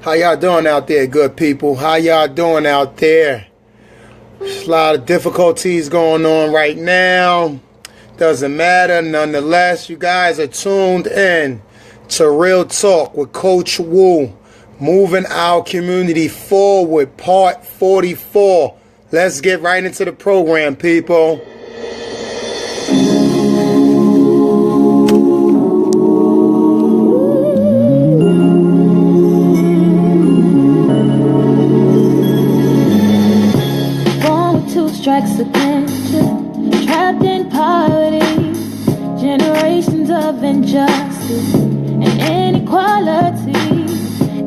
How y'all doing out there, good people? How y'all doing out there? There's a lot of difficulties going on right now. Doesn't matter. Nonetheless, you guys are tuned in to Real Talk with Coach Wu. Moving our community forward, part 44. Let's get right into the program, people. Strikes against you, trapped in poverty, generations of injustice and inequality.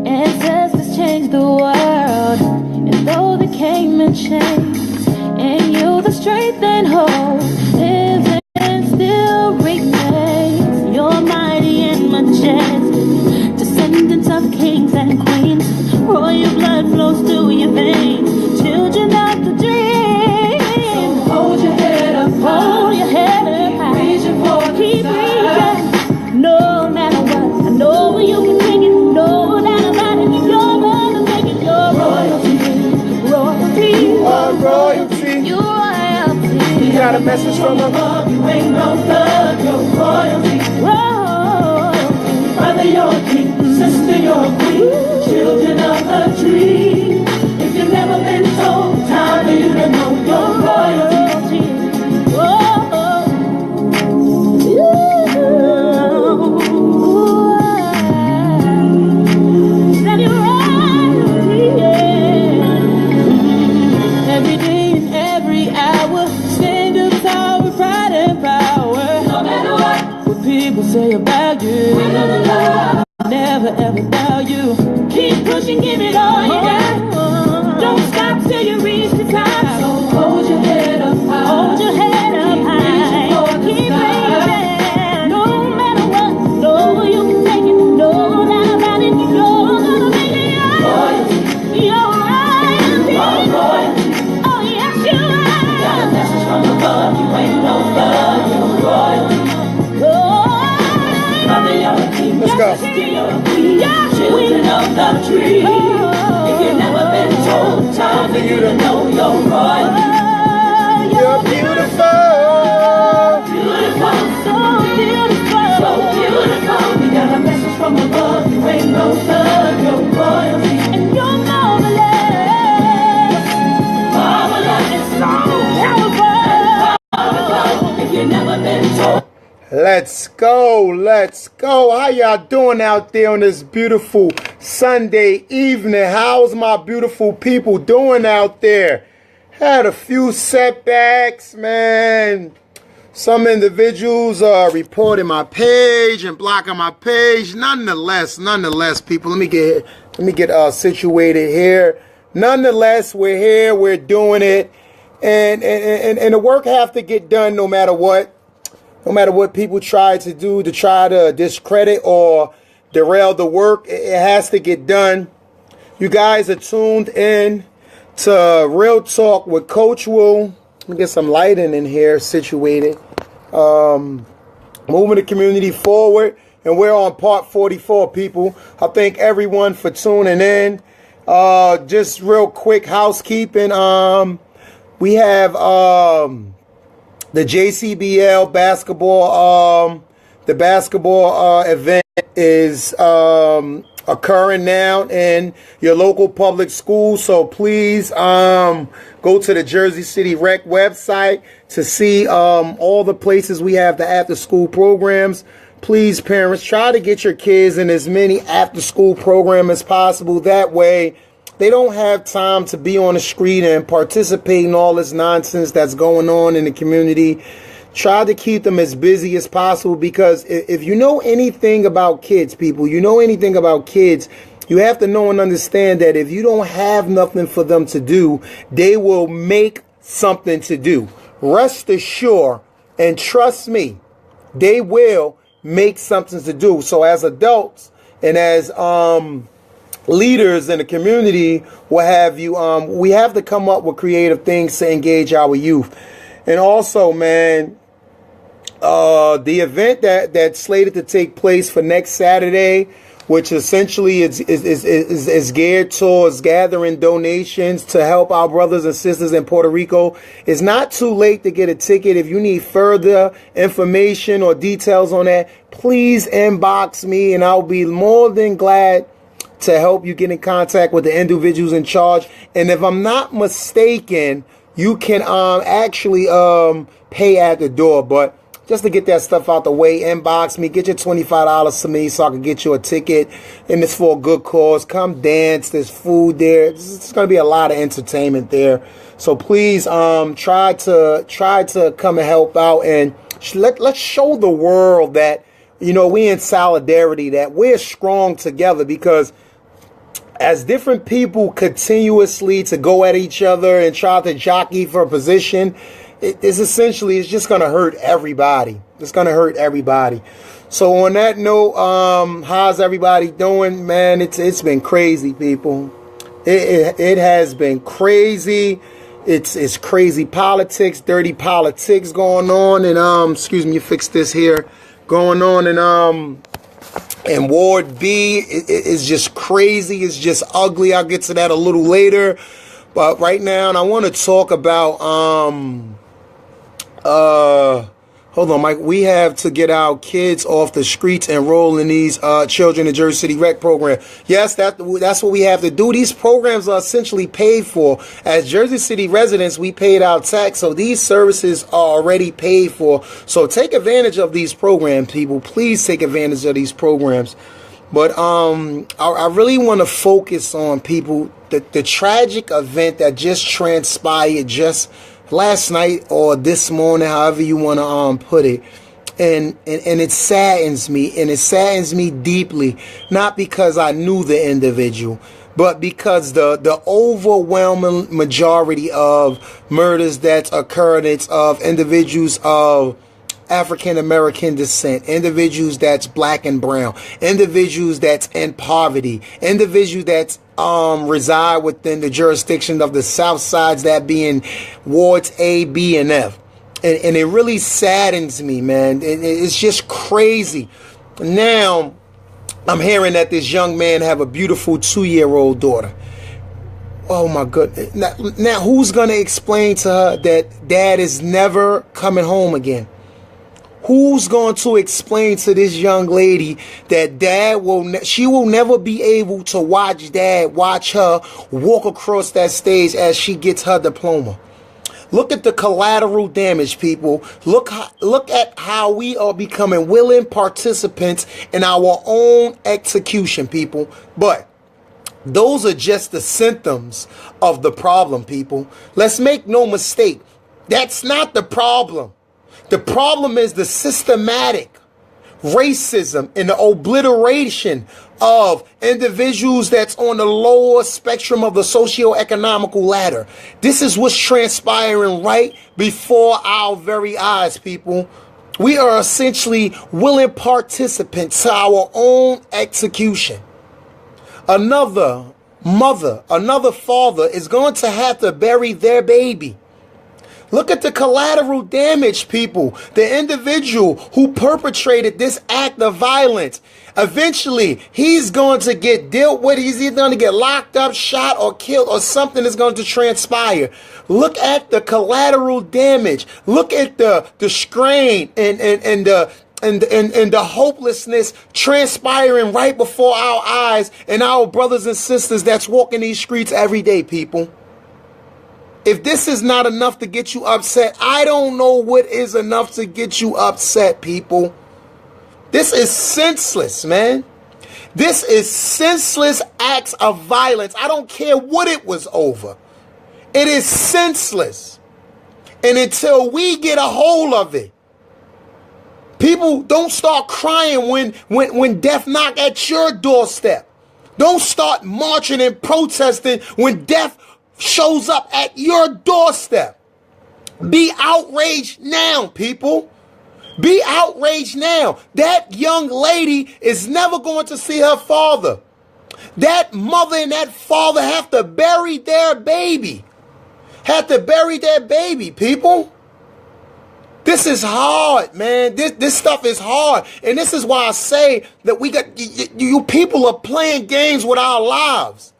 Ancestors changed the world, and though they came in chains, in you the strength and hope lives and still remains. You're mighty and majestic, descendants of kings and queens. Royal blood flows through your veins, children of the dream. Hold your head up high. Reaching for keep reaching. No matter what, I know you can take it. No doubt about it, you're gonna make it. You're royalty, royalty. You are royalty. You're royalty. You got a message from above. You ain't no thug, you're royalty. Royalty. Brother, you're a king. Sister, you're a queen. Children of the tree. If you've never been told, time for you to know you're royalty. Say about you, never ever doubt you. Keep pushing, give it all you got. Don't stop till you reach the top. So hold your head up high. Hold your head up high. Keep reaching. No matter what, no you can take it. No doubt about it, you're gonna make it. Royalty. You're royalty. Royalty. Oh yes you are. Got a message from above. You ain't no thug, you're royalty. Let's go. Children of the tree. If you've never been told, time for you to know you're royalty. You're beautiful. Beautiful. So beautiful. So beautiful. We got a message from above. You ain't no thug, you're royalty. And you're marvelous. Marvelous. And so powerful. Powerful. If you've never been told. Let's go. Let's go. How y'all doing out there on this beautiful Sunday evening? How's my beautiful people doing out there? Had a few setbacks, man. Some individuals are reporting my page and blocking my page. Nonetheless, people, let me get situated here. Nonetheless, we're here. We're doing it, and the work have to get done no matter what. No matter what people try to do to try to discredit or derail the work, it has to get done. You guys are tuned in to Real Talk with Coach Wu. Let me get some lighting in here situated. Moving the community forward. And we're on part 44, people. I thank everyone for tuning in. Just real quick housekeeping. We have... the JCBL basketball, the basketball event is occurring now in your local public school. So please go to the Jersey City Rec website to see all the places we have the after school programs. Please, parents, try to get your kids in as many after school programs as possible. That way, they don't have time to be on the street and participate in all this nonsense that's going on in the community. Try to keep them as busy as possible, because if you know anything about kids, people, you know anything about kids, you have to know and understand that if you don't have nothing for them to do, they will make something to do. Rest assured and trust me, they will make something to do. So as adults and as leaders in the community, what have you, we have to come up with creative things to engage our youth. And also, man, the event that's slated to take place for next Saturday which essentially is geared towards gathering donations to help our brothers and sisters in Puerto Rico. It's not too late to get a ticket. If you need further information or details on that, please inbox me and I'll be more than glad to help you get in contact with the individuals in charge. And if I'm not mistaken, you can actually pay at the door. But just to get that stuff out the way, inbox me, get your $25 to me so I can get you a ticket. And it's for a good cause. Come dance. There's food there. It's going to be a lot of entertainment there. So please try to come and help out. And let's show the world that, you know, we in solidarity, that we're strong together, because as different people continuously to go at each other and try to jockey for a position, it's just going to hurt everybody. It's going to hurt everybody. So on that note, how's everybody doing, man? It's been crazy, people. It has been crazy. It's crazy politics, dirty politics going on, and excuse me, fix this here, going on, and Ward B is just crazy. It's just ugly. I'll get to that a little later. But right now, and I want to talk about, hold on, Mike. We have to get our kids off the streets and enroll in these Children in Jersey City Rec program. Yes, that's what we have to do. These programs are essentially paid for. As Jersey City residents, we paid our tax, so these services are already paid for. So take advantage of these programs, people. Please take advantage of these programs. But I really want to focus on, people, the tragic event that just transpired just last night or this morning, however you want to put it. And it saddens me, and it saddens me deeply, not because I knew the individual, but because the overwhelming majority of murders that occurred, it's of individuals of African American descent, individuals that's black and brown, individuals that's in poverty, individuals that's reside within the jurisdiction of the South Sides, that being wards A, B, and F. And it really saddens me, man. It's just crazy. Now, I'm hearing that this young man have a beautiful 2-year-old daughter. Oh, my goodness. Now, who's going to explain to her that dad is never coming home again? Who's going to explain to this young lady that she will never be able to watch her walk across that stage as she gets her diploma? Look at the collateral damage, people. Look at how we are becoming willing participants in our own execution, people. But those are just the symptoms of the problem, people. Let's make no mistake. That's not the problem. The problem is the systematic racism and the obliteration of individuals that's on the lower spectrum of the socio-economical ladder. This is what's transpiring right before our very eyes, people. We are essentially willing participants to our own execution. Another mother, another father is going to have to bury their baby. Look at the collateral damage, people. The individual who perpetrated this act of violence, eventually he's going to get dealt with. He's either going to get locked up, shot, or killed, or something is going to transpire. Look at the collateral damage. Look at the strain and the hopelessness transpiring right before our eyes, and our brothers and sisters that's walking these streets every day, people. If this is not enough to get you upset, I don't know what is enough to get you upset, people. This is senseless, man. This is senseless acts of violence. I don't care what it was over. It is senseless. And until we get a hold of it, people, don't start crying when death knock at your doorstep. Don't start marching and protesting when death shows up at your doorstep. Be outraged now, people. Be outraged now. That young lady is never going to see her father. That mother and that father have to bury their baby. Have to bury their baby, people. This is hard, man. This stuff is hard. And this is why I say that we got, you people are playing games with our lives.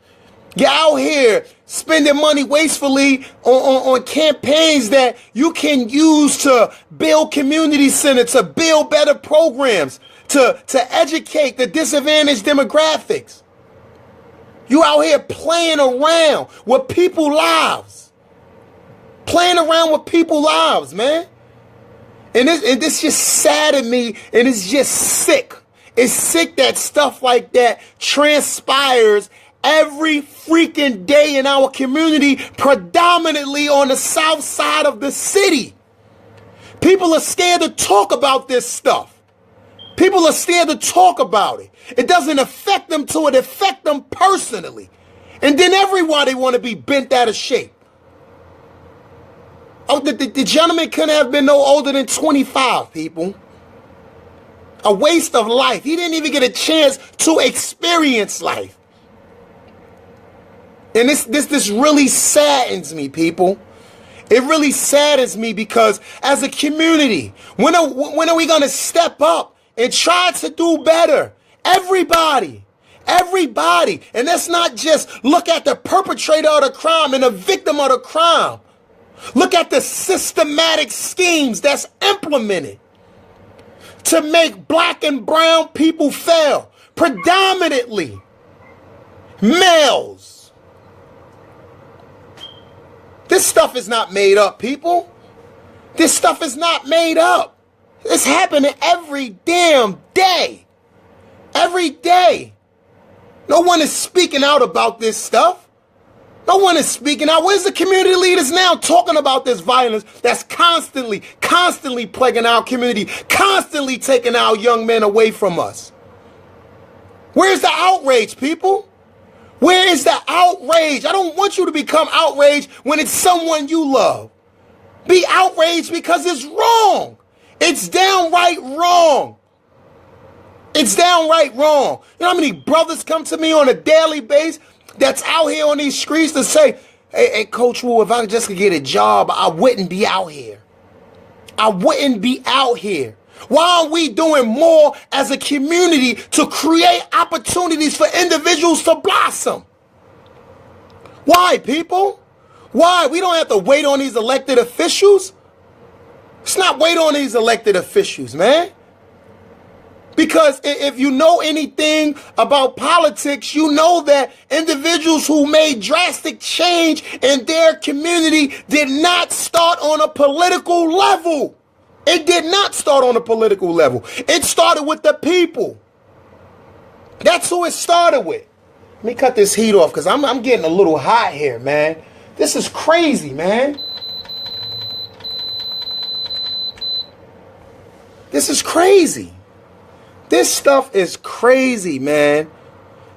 You're out here spending money wastefully on campaigns that you can use to build community centers, to build better programs, to educate the disadvantaged demographics. You out here playing around with people's lives. Playing around with people's lives, man. And this just saddened me, and it's just sick. It's sick that stuff like that transpires every freaking day in our community, predominantly on the south side of the city. People are scared to talk about this stuff. People are scared to talk about it. It doesn't affect them till it affects them personally. And then everybody want to be bent out of shape. Oh, the gentleman couldn't have been no older than 25, people. A waste of life. He didn't even get a chance to experience life. And this really saddens me, people. It really saddens me because as a community, when are we going to step up and try to do better? Everybody. And let's not just look at the perpetrator of the crime and the victim of the crime. Look at the systematic schemes that's implemented to make black and brown people fail. Predominantly males. This stuff is not made up, people. This stuff is not made up. It's happening every damn day. Every day. No one is speaking out about this stuff. No one is speaking out. Where's the community leaders now talking about this violence that's constantly plaguing our community, constantly taking our young men away from us? Where's the outrage, people? Where is the outrage? I don't want you to become outraged when it's someone you love. Be outraged because it's wrong. It's downright wrong. It's downright wrong. You know how many brothers come to me on a daily basis that's out here on these streets to say, hey, Coach Wu, if I just could get a job, I wouldn't be out here. I wouldn't be out here. Why aren't we doing more as a community to create opportunities for individuals to blossom? Why, people? Why? We don't have to wait on these elected officials. Let's not wait on these elected officials, man. Because if you know anything about politics, you know that individuals who made drastic change in their community did not start on a political level. It did not start on a political level. It started with the people. That's who it started with. Let me cut this heat off because I'm getting a little hot here, man. This is crazy, man. This is crazy. This stuff is crazy, man.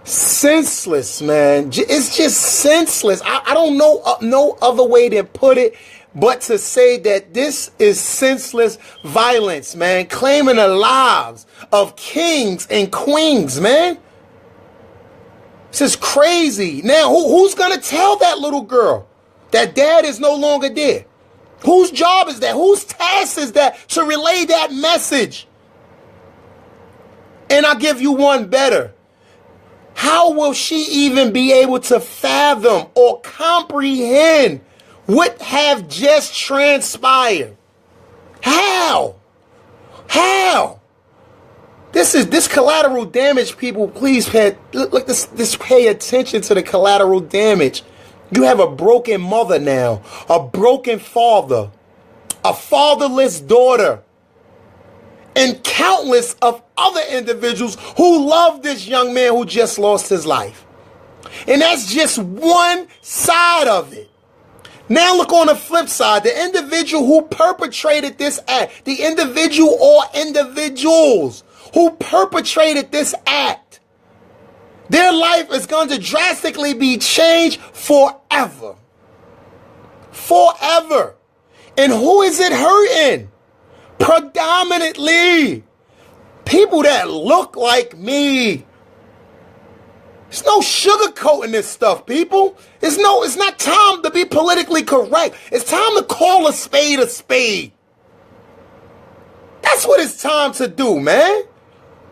Senseless, man. It's just senseless. I don't know no other way to put it but to say that this is senseless violence, man. Claiming the lives of kings and queens, man. This is crazy. Now, who's going to tell that little girl that dad is no longer there? Whose job is that? Whose task is that to relay that message? And I'll give you one better. How will she even be able to fathom or comprehend what have just transpired? How? This collateral damage, people, please pay attention to the collateral damage. You have a broken mother now, a broken father, a fatherless daughter, and countless of other individuals who love this young man who just lost his life. And that's just one side of it. Now look on the flip side. The individual who perpetrated this act, the individual or individuals who perpetrated this act, their life is going to drastically be changed forever. Forever. And who is it hurting? Predominantly people that look like me. There's no sugarcoating this stuff, people. It's not time to be politically correct. It's time to call a spade a spade. That's what it's time to do, man.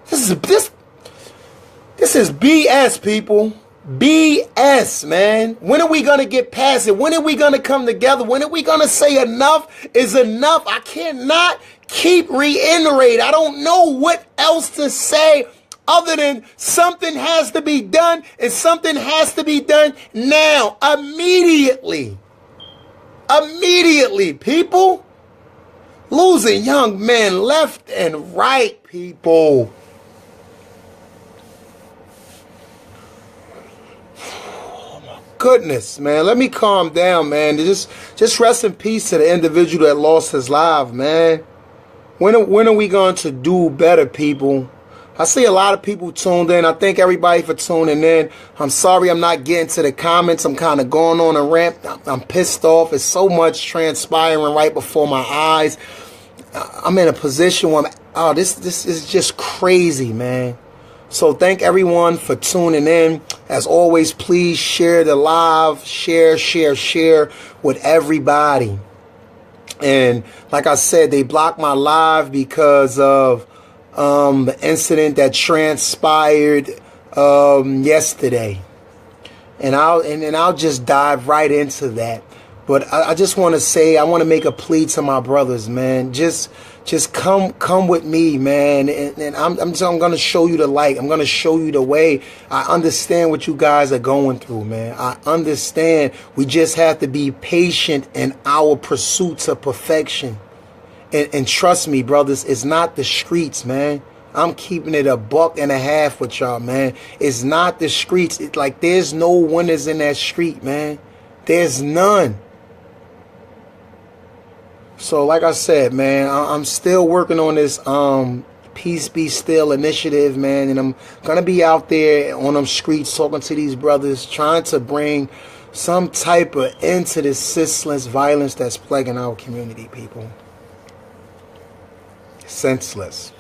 This is BS, people. BS, man. When are we going to get past it? When are we going to come together? When are we going to say enough is enough? I cannot keep reiterating. I don't know what else to say other than something has to be done, and something has to be done now, immediately. Immediately, people. Losing young men left and right, people. Goodness, man. Let me calm down, man. Just rest in peace to the individual that lost his life, man. When are we going to do better, people? I see a lot of people tuned in. I thank everybody for tuning in. I'm sorry I'm not getting to the comments. I'm kind of going on a rant. I'm pissed off. It's so much transpiring right before my eyes. I'm in a position where this is just crazy, man. So thank everyone for tuning in. As always, please share the live. Share with everybody. And like I said, they blocked my live because of the incident that transpired yesterday. And I'll just dive right into that. But I just want to say, I want to make a plea to my brothers, man. Just come with me, man. And I'm going to show you the light. I'm going to show you the way. I understand what you guys are going through, man. I understand. We just have to be patient in our pursuit to perfection. And trust me, brothers, it's not the streets, man. I'm keeping it $1.50 with y'all, man. It's not the streets. It's like there's no winners in that street, man. There's none. So like I said, man, I'm still working on this Peace Be Still initiative, man. And I'm going to be out there on them streets talking to these brothers, trying to bring some type of end to this senseless violence that's plaguing our community, people. Senseless.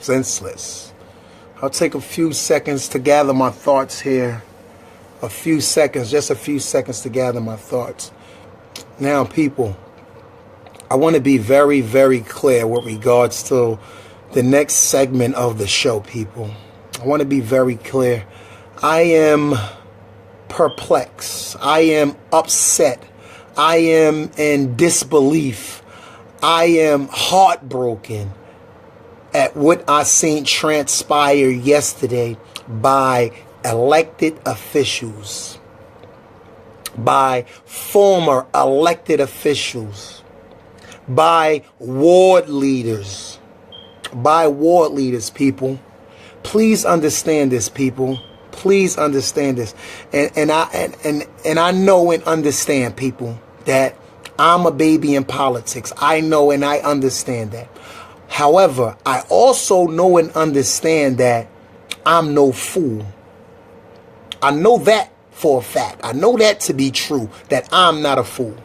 I'll take a few seconds to gather my thoughts here. Just a few seconds to gather my thoughts. Now, people, I want to be very, very clear with regards to the next segment of the show, people. I want to be very clear. I am perplexed. I am upset. I am in disbelief. I am heartbroken at what I seen transpire yesterday by elected officials, by former elected officials, by ward leaders, people. Please understand this, people. Please understand this. And I know and understand, people, that I'm a baby in politics. I know and I understand that. However, I also know and understand that I'm no fool. I know that for a fact. I know that to be true, that I'm not a fool.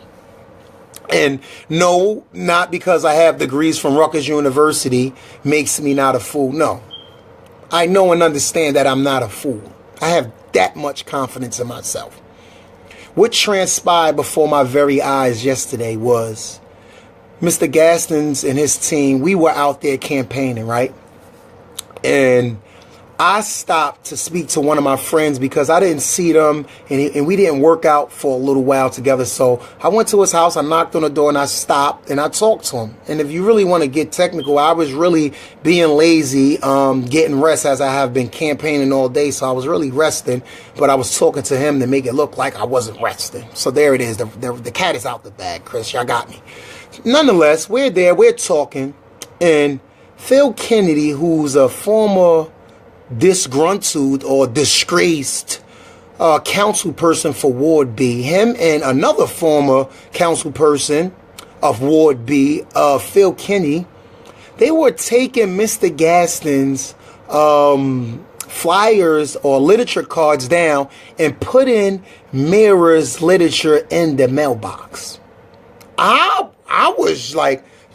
And no, not because I have degrees from Rutgers University makes me not a fool. No. I know and understand that I'm not a fool. I have that much confidence in myself. What transpired before my very eyes yesterday was Mr. Gastons and his team, we were out there campaigning, right? And I stopped to speak to one of my friends because I didn't see them, and we didn't work out for a little while together. So I went to his house, I knocked on the door, and I stopped, and I talked to him. And if you really want to get technical, I was really being lazy, getting rest as I have been campaigning all day. So I was really resting, but I was talking to him to make it look like I wasn't resting. So there it is. The cat is out the bag, Chris. Y'all got me. Nonetheless, we're there, we're talking, and Phil Kennedy, who's a former disgruntled or disgraced council person for Ward B, him and another former council person of Ward B, Phil Kennedy, they were taking Mr. Gaston's flyers or literature cards down and putting Mirror's literature in the mailbox. I was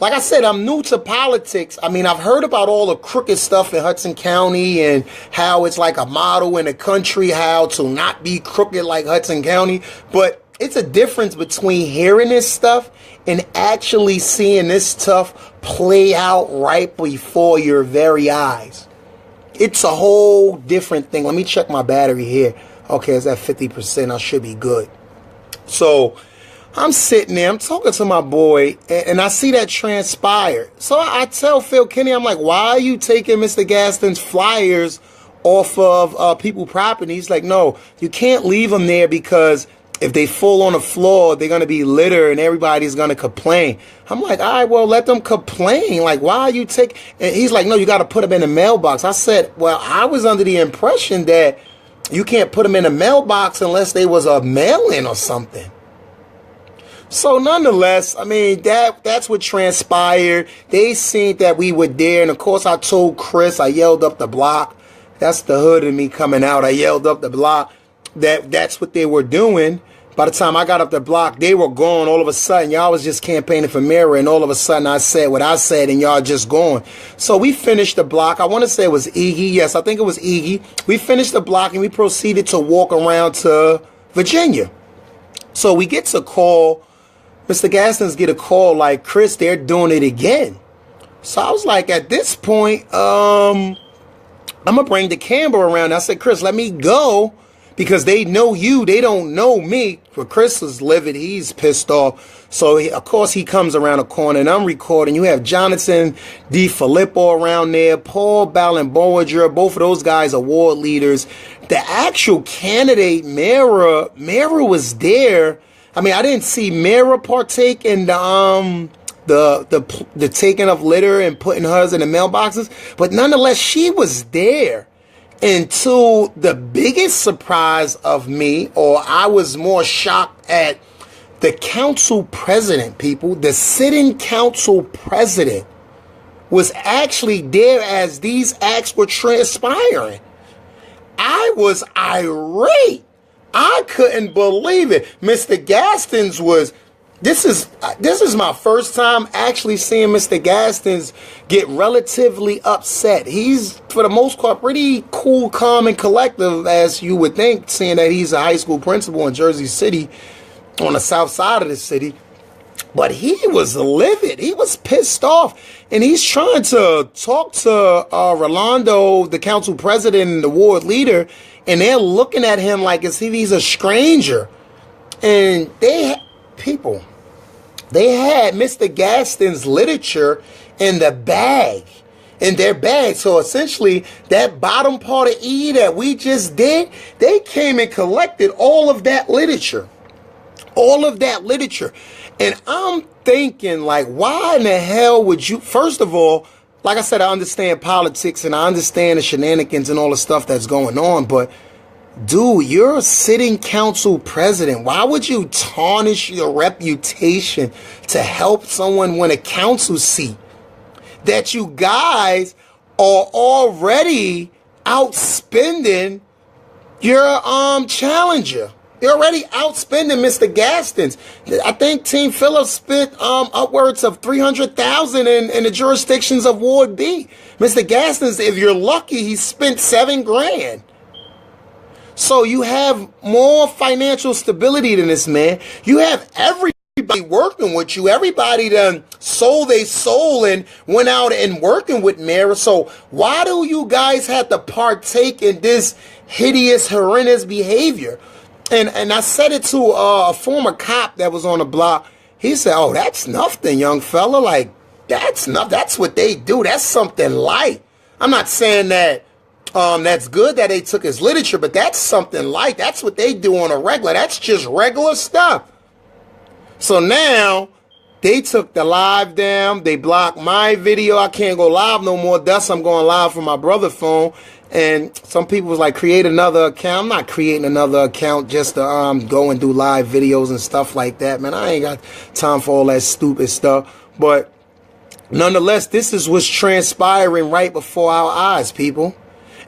like I said, I'm new to politics. I mean, I've heard about all the crooked stuff in Hudson County and how it's like a model in the country, how to not be crooked like Hudson County. But it's a difference between hearing this stuff and actually seeing this stuff play out right before your very eyes. It's a whole different thing. Let me check my battery here. Okay, it's at 50%. I should be good. So I'm sitting there, I'm talking to my boy, and I see that transpire. So I tell Phil Kenny, I'm like, why are you taking Mr. Gaston's flyers off of People Property? He's like, no, you can't leave them there because if they fall on the floor, they're going to be litter and everybody's going to complain. I'm like, all right, well, let them complain. Like, why are you taking... And he's like, no, you got to put them in the mailbox. I said, well, I was under the impression that you can't put them in the mailbox unless they was a mail-in or something. So nonetheless, I mean, that's what transpired. They seen that we were there. And of course, I told Chris, I yelled up the block. That's the hood in me coming out. I yelled up the block that's what they were doing. By the time I got up the block, they were gone. All of a sudden, y'all was just campaigning for mayor. And all of a sudden, I said what I said and y'all just gone. So we finished the block. I want to say it was Iggy. Yes, I think it was Iggy. We finished the block and we proceeded to walk around to Virginia. So we get to call... Mr. Gaston's get a call like, Chris, they're doing it again. So I was like, at this point, I'm going to bring the camera around. I said, Chris, let me go because they know you. They don't know me. But Chris is livid. He's pissed off. So, of course, he comes around the corner and I'm recording. You have Jonathan DeFilippo around there, Paul Ballenboiger. Both of those guys are ward leaders. The actual candidate, Mara was there. I mean, I didn't see Mara partake in the taking of litter and putting hers in the mailboxes, but nonetheless, she was there. And to the biggest surprise of me, or I was more shocked at the council president, people, the sitting council president was actually there as these acts were transpiring. I was irate. I couldn't believe it. Mr. Gaston's was, this is my first time actually seeing Mr. Gaston's get relatively upset. He's, for the most part, pretty cool, calm, and collective, as you would think, seeing that he's a high school principal in Jersey City, on the south side of the city. But he was livid. He was pissed off. And he's trying to talk to Rolando, the council president and the ward leader, and they're looking at him like as if he's a stranger. And they had Mr. Gaston's literature in their bag. So essentially, that bottom part of E that we just did, they came and collected all of that literature. All of that literature. And I'm thinking, like, why in the hell would you, first of all, like I said, I understand politics and I understand the shenanigans and all the stuff that's going on, but dude, you're a sitting council president. Why would you tarnish your reputation to help someone win a council seat that you guys are already outspending your challenger? They're already outspending Mr. Gaston's. I think Team Phillips spent upwards of $300,000 in the jurisdictions of Ward B. Mr. Gaston's, if you're lucky, he spent $7,000. So you have more financial stability than this man. You have everybody working with you. Everybody done sold their soul and went out and working with Mara. So why do you guys have to partake in this hideous, horrendous behavior? And I said it to a former cop that was on the block. He said, oh, that's nothing, young fella. Like, that's what they do. That's something light. I'm not saying that that's good that they took his literature, but that's something light. That's what they do on a regular. That's just regular stuff. So now they took the live down. They blocked my video. I can't go live no more. Thus, I'm going live from my brother's phone. And some people was like, create another account. I'm not creating another account just to go and do live videos and stuff like that, man. I ain't got time for all that stupid stuff. But nonetheless, this is what's transpiring right before our eyes, people.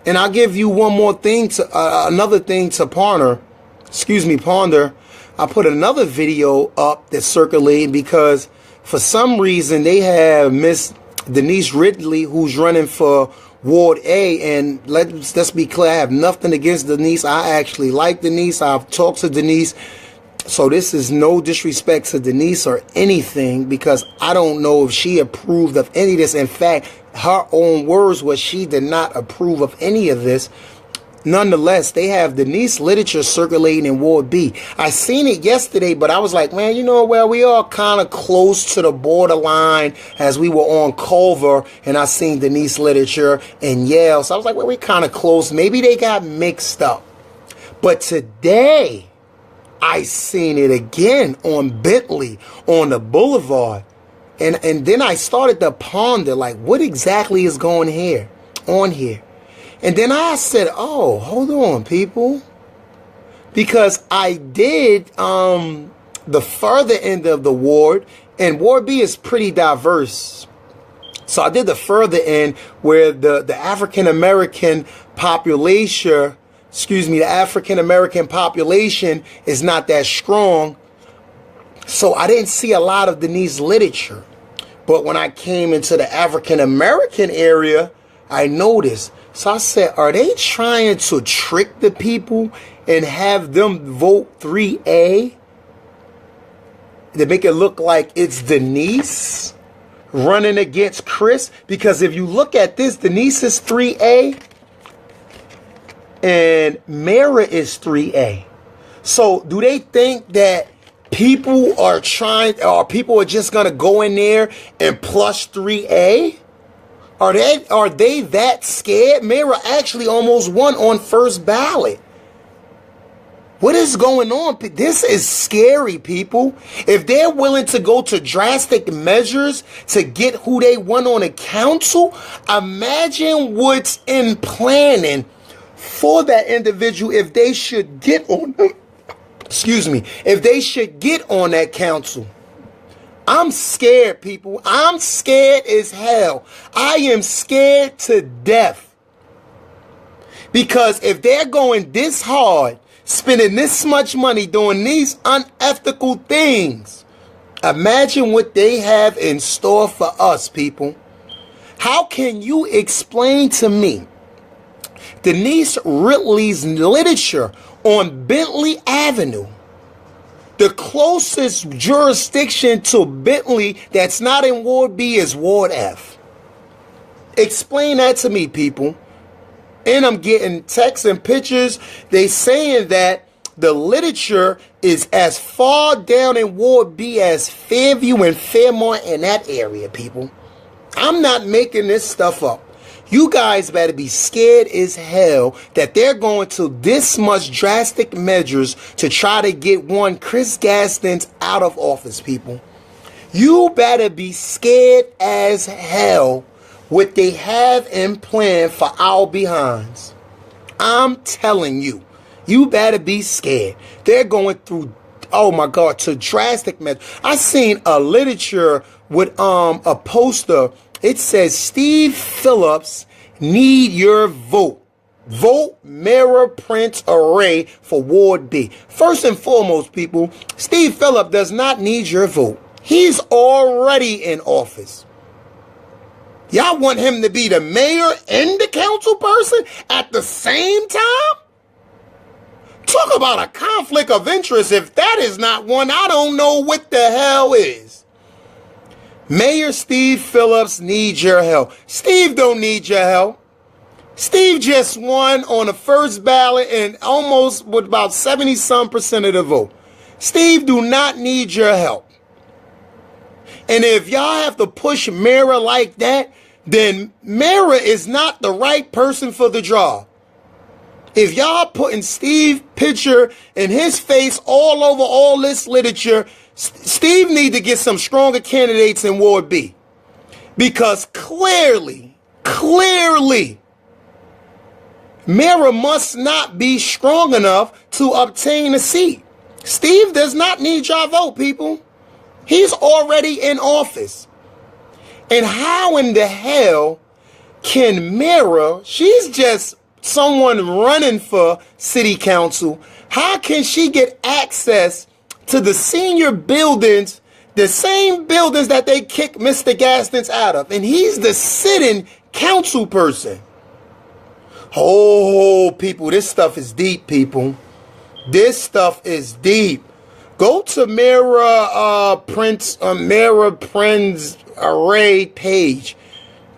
And I'll give you one more thing to another thing to ponder. I put another video up that's circulating because for some reason they have Miss Denise Ridley, who's running for Ward A, and let's be clear, I have nothing against Denise. I actually like Denise. I've talked to Denise, So this is no disrespect to Denise or anything, because I don't know if she approved of any of this. In fact, her own words was she did not approve of any of this. Nonetheless, they have Denise literature circulating in Ward B. I seen it yesterday, but I was like, man, you know, well, we are kind of close to the borderline as we were on Culver, and I seen Denise literature in Yale. So I was like, well, we kind of close. Maybe they got mixed up. But today, I seen it again on Bentley, on the boulevard. And then I started to ponder, like, what exactly is going on here? And then I said, oh, hold on, people. Because I did the further end of the ward, and Ward B is pretty diverse. So I did the further end where the African-American population, the African-American population is not that strong. So I didn't see a lot of Denise literature. But when I came into the African-American area, I noticed. So I said, are they trying to trick the people and have them vote 3A to make it look like it's Denise running against Chris? Because if you look at this, Denise is 3A and Mara is 3A. So do they think that people are just going to go in there and plus 3A? Are they that scared? Mara actually almost won on first ballot. What is going on? This is scary, people. If they're willing to go to drastic measures to get who they want on a council, imagine what's in planning for that individual if they should get on if they should get on that council. I'm scared, people. I'm scared as hell. I am scared to death. Because if they're going this hard, spending this much money doing these unethical things, imagine what they have in store for us, people. How can you explain to me Denise Ridley's literature on Bentley Avenue? The closest jurisdiction to Bentley that's not in Ward B is Ward F. Explain that to me, people. And I'm getting texts and pictures. They saying that the literature is as far down in Ward B as Fairview and Fairmont in that area, people. I'm not making this stuff up. You guys better be scared as hell that they're going to this much drastic measures to try to get one Chris Gastins out of office, people. You better be scared as hell what they have in plan for our behinds. I'm telling you, you better be scared. They're going through, oh my God, to drastic measures. I seen a literature with a poster. It says, Steve Phillips, need your vote. Vote Mara Prince Array for Ward B. First and foremost, people, Steve Phillips does not need your vote. He's already in office. Y'all want him to be the mayor and the council person at the same time? Talk about a conflict of interest. If that is not one, I don't know what the hell is. Mayor Steve Phillips needs your help. Steve don't need your help. Steve just won on the first ballot and almost with about 70-some% of the vote. Steve do not need your help. And if y'all have to push Mara like that, then Mara is not the right person for the job. If y'all putting Steve picture and his face all over all this literature, Steve need to get some stronger candidates in Ward B. Because clearly, Mara must not be strong enough to obtain a seat. Steve does not need your vote, people. He's already in office. And how in the hell can Mara, she's just someone running for city council, how can she get access to the senior buildings, the same buildings that they kicked Mr. Gastins out of? And he's the sitting council person. Oh, people, this stuff is deep, people. This stuff is deep. Go to Mara Prince Array page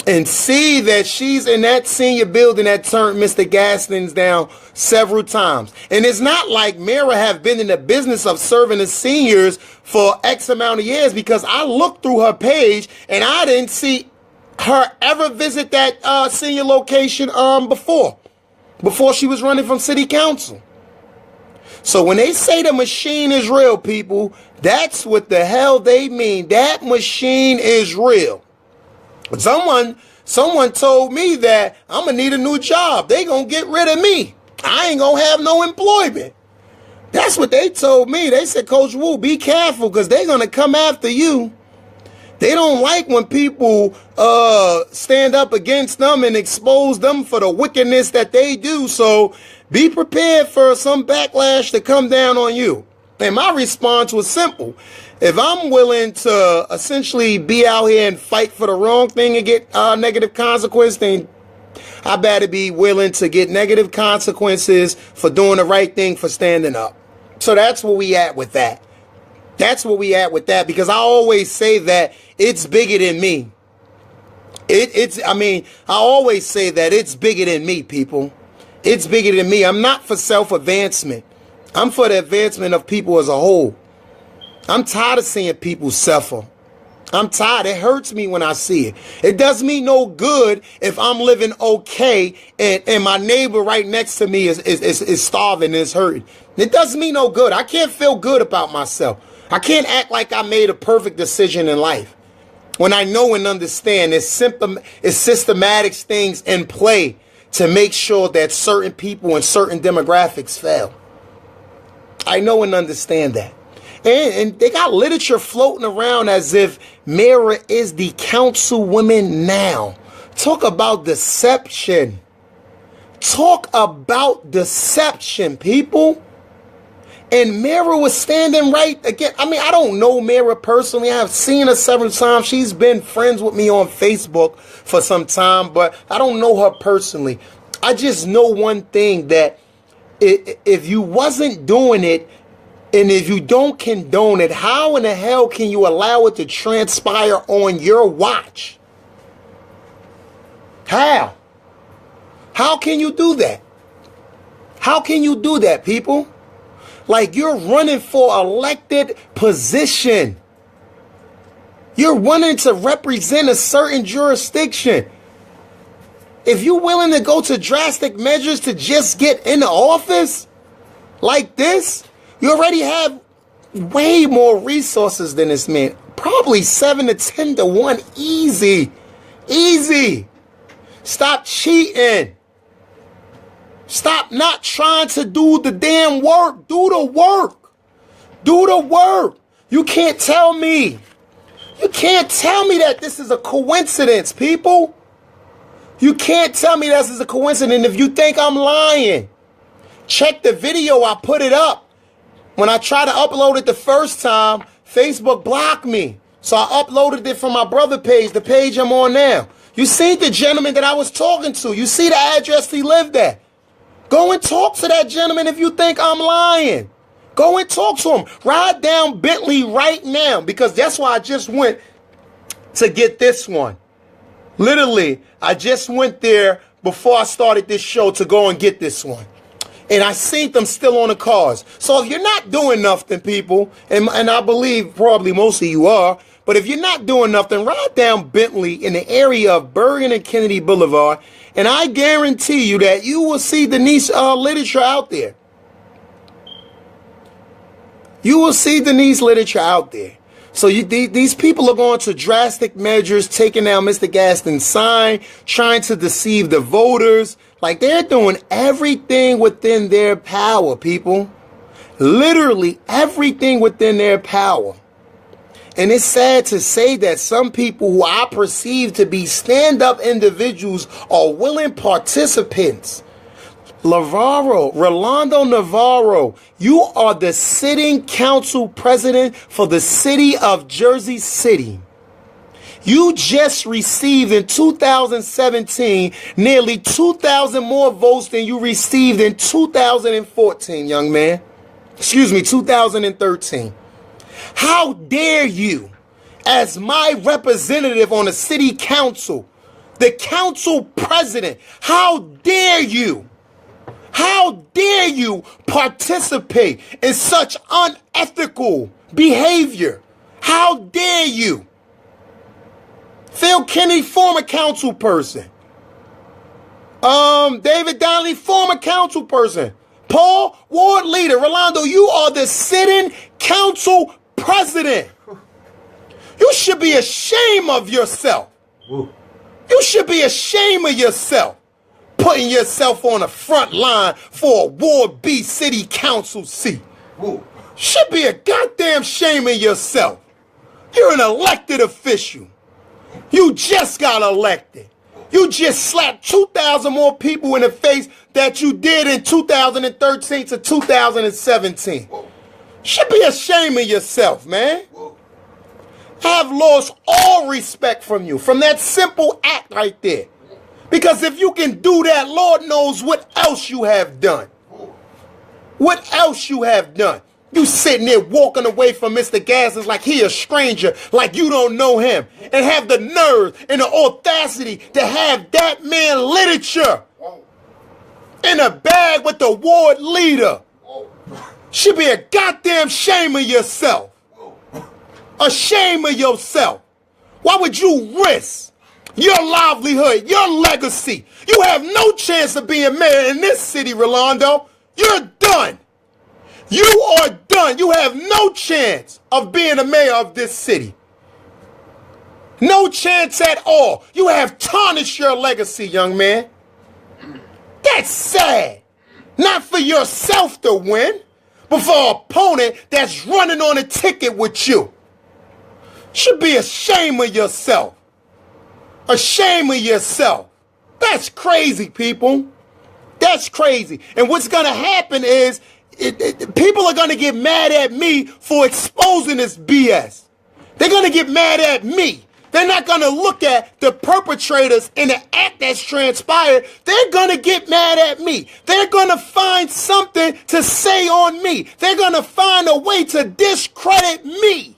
and see that she's in that senior building that turned Mr. Gaston's down several times. And it's not like Mara have been in the business of serving the seniors for X amount of years, because I looked through her page and I didn't see her ever visit that senior location before she was running from city council. So when they say the machine is real, people, that's what the hell they mean. That machine is real. Someone told me that I'm going to need a new job. They going to get rid of me. I ain't going to have no employment. That's what they told me. They said, Coach Wu, be careful, because they're going to come after you. They don't like when people stand up against them and expose them for the wickedness that they do. So be prepared for some backlash to come down on you. And my response was simple. If I'm willing to essentially be out here and fight for the wrong thing and get negative consequences, then I better be willing to get negative consequences for doing the right thing, for standing up. So that's where we at with that. That's where we at with that, because I always say that it's bigger than me. I always say that it's bigger than me, people. It's bigger than me. I'm not for self-advancement. I'm for the advancement of people as a whole. I'm tired of seeing people suffer. I'm tired. It hurts me when I see it. It does me no good if I'm living okay and my neighbor right next to me is starving and is hurting. It does me no good. I can't feel good about myself. I can't act like I made a perfect decision in life when I know and understand there's systematic things in play to make sure that certain people and certain demographics fail. I know and understand that. And they got literature floating around as if Mara is the councilwoman now. Talk about deception. Talk about deception, people. And Mara was standing right again. I mean, I don't know Mara personally. I've seen her several times. She's been friends with me on Facebook for some time, but I don't know her personally. I just know one thing, that if you wasn't doing it, and if you don't condone it, how in the hell can you allow it to transpire on your watch? How? How can you do that? How can you do that, people? Like, you're running for elected position. You're wanting to represent a certain jurisdiction. If you're willing to go to drastic measures to just get in the office like this, you already have way more resources than this man. Probably 7 to 10 to 1. Easy. Easy. Stop cheating. Stop not trying to do the damn work. Do the work. Do the work. You can't tell me. You can't tell me that this is a coincidence, people. You can't tell me this is a coincidence. If you think I'm lying, check the video. I put it up. When I tried to upload it the first time, Facebook blocked me. So I uploaded it from my brother page, the page I'm on now. You see the gentleman that I was talking to. You see the address he lived at. Go and talk to that gentleman if you think I'm lying. Go and talk to him. Ride down Bentley right now, because that's why I just went to get this one. Literally, I just went there before I started this show to go and get this one. And I seen them still on the cars. So if you're not doing nothing, people, and I believe probably most of you are, but if you're not doing nothing, ride down Bentley in the area of Bergen and Kennedy Boulevard, and I guarantee you that you will see Denise literature out there. You will see Denise literature out there. So these people are going to drastic measures, taking down Mr. Gaston's sign, trying to deceive the voters. Like, they're doing everything within their power, people. Literally everything within their power. And it's sad to say that some people who I perceive to be stand-up individuals are willing participants. Rolando Navarro, you are the sitting council president for the city of Jersey City. You just received in 2017 nearly 2,000 more votes than you received in 2014, young man. excuse me, 2013. How dare you, as my representative on the city council, the council president, how dare you participate in such unethical behavior? How dare you? Phil Kennedy, former council person. David Donnelly, former council person. Paul, ward leader. Rolando, you are the sitting council president. You should be ashamed of yourself. Ooh. You should be ashamed of yourself. Putting yourself on the front line for a Ward B city council seat. Ooh. Should be a goddamn shame of yourself. You're an elected official. You just got elected. You just slapped 2,000 more people in the face that you did in 2013 to 2017. Should be ashamed of yourself, man. I have lost all respect from you, from that simple act right there. Because if you can do that, Lord knows what else you have done. What else you have done. You sitting there walking away from Mr. Gaskins like he a stranger, like you don't know him, and have the nerve and the audacity to have that man literature in a bag with the ward leader. Should be a goddamn shame of yourself. A shame of yourself. Why would you risk your livelihood, your legacy? You have no chance of being mayor in this city, Rolando. You're done. You are done. You have no chance of being a mayor of this city. No chance at all. You have tarnished your legacy, young man. That's sad. Not for yourself to win, but for an opponent that's running on a ticket with you. Should be ashamed of yourself. Ashamed of yourself. That's crazy, people. That's crazy. And what's going to happen is people are going to get mad at me for exposing this BS. They're going to get mad at me. They're not going to look at the perpetrators in the act that's transpired. They're going to get mad at me. They're going to find something to say on me. They're going to find a way to discredit me.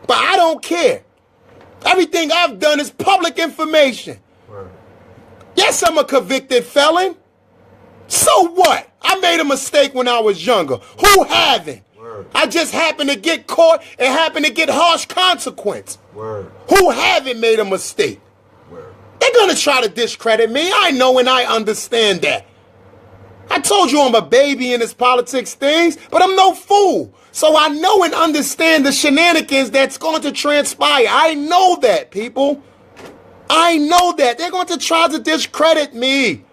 But I don't care. Everything I've done is public information. Right. Yes, I'm a convicted felon. So what? I made a mistake when I was younger. Who haven't? Word. I just happened to get caught and happened to get harsh consequence. Word. Who haven't made a mistake? Word. They're going to try to discredit me. I know and I understand that. I told you I'm a baby in this politics things, but I'm no fool. So I know and understand the shenanigans that's going to transpire. I know that, people. I know that. They're going to try to discredit me.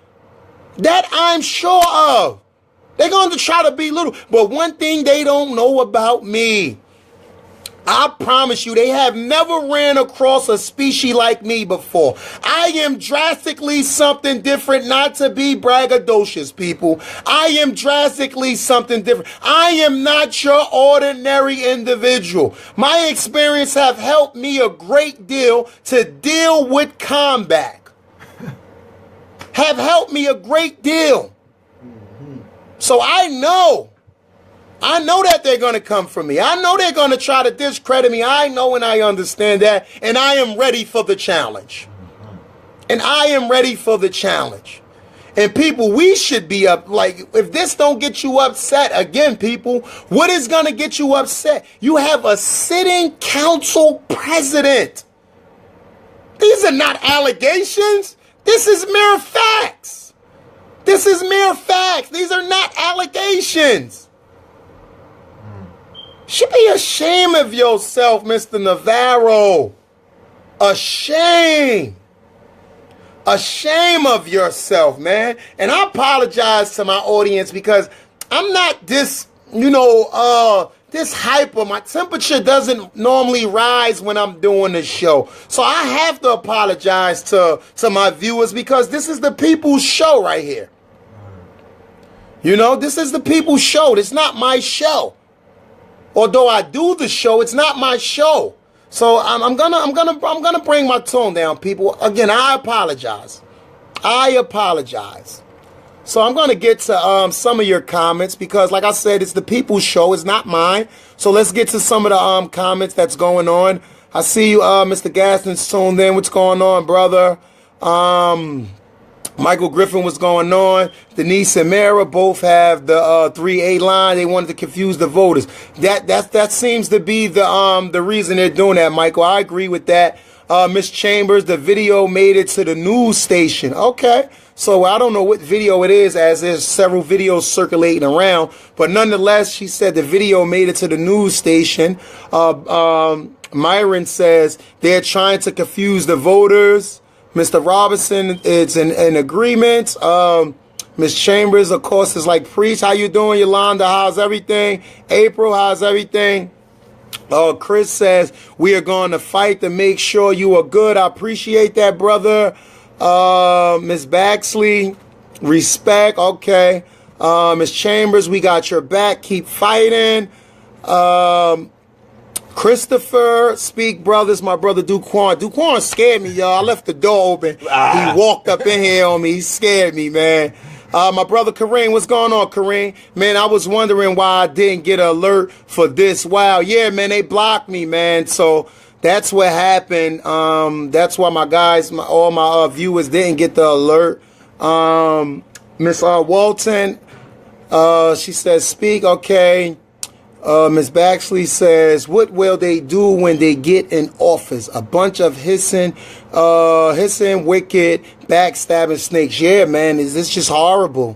That I'm sure of. They're going to try to belittle. But one thing they don't know about me, I promise you, they have never ran across a species like me before. I am drastically something different, not to be braggadocious, people. I am drastically something different. I am not your ordinary individual. My experience have helped me a great deal to deal with combat. Have helped me a great deal. So I know that they're going to come for me. I know they're going to try to discredit me. I know and I understand that. And I am ready for the challenge. And I am ready for the challenge. And people, we should be up. Like, if this don't get you upset, again, people, what is going to get you upset? You have a sitting council president. These are not allegations. This is mere facts. This is mere facts. These are not allegations. Should be ashamed of yourself, Mr. Navarro. Ashamed. Ashamed of yourself, man. And I apologize to my audience because I'm not this, this hyper. My temperature doesn't normally rise when I'm doing this show. So I have to apologize to my viewers because this is the people's show right here. This is the people's show. It's not my show. Although I do the show, it's not my show. So I'm gonna bring my tone down, people. Again, I apologize. I apologize. So I'm going to get to some of your comments because, like I said, it's the people's show. It's not mine. So let's get to some of the comments that's going on. I see you, Mr. Gaston's tuned in. What's going on, brother? Michael Griffin, what's going on? Denise and Mara both have the 3A line. They wanted to confuse the voters. That seems to be the reason they're doing that, Michael. I agree with that. Miss Chambers, the video made it to the news station. Okay. So I don't know what video it is, as there's several videos circulating around. But nonetheless, she said the video made it to the news station. Myron says they're trying to confuse the voters. Mr. Robinson, it's an agreement. Miss Chambers, of course, is like, preach. How you doing, Yolanda? How's everything? April, how's everything? Chris says, we are going to fight to make sure you are good. I appreciate that, brother. Miss Baxley, respect. Okay. Miss Chambers, we got your back. Keep fighting. Christopher, speak, brothers. My brother Duquan. Duquan scared me, y'all. I left the door open. He walked up in here on me. He scared me, man. My brother Kareem, what's going on, Kareem? Man, I was wondering why I didn't get an alert for this. Wow, yeah, man, they blocked me, man. So that's what happened. That's why my guys, all my viewers didn't get the alert. Miss Walton, she says, speak, okay. Ms. Baxley says, what will they do when they get in office? A bunch of hissing, wicked, backstabbing snakes. Yeah, man, is this just horrible?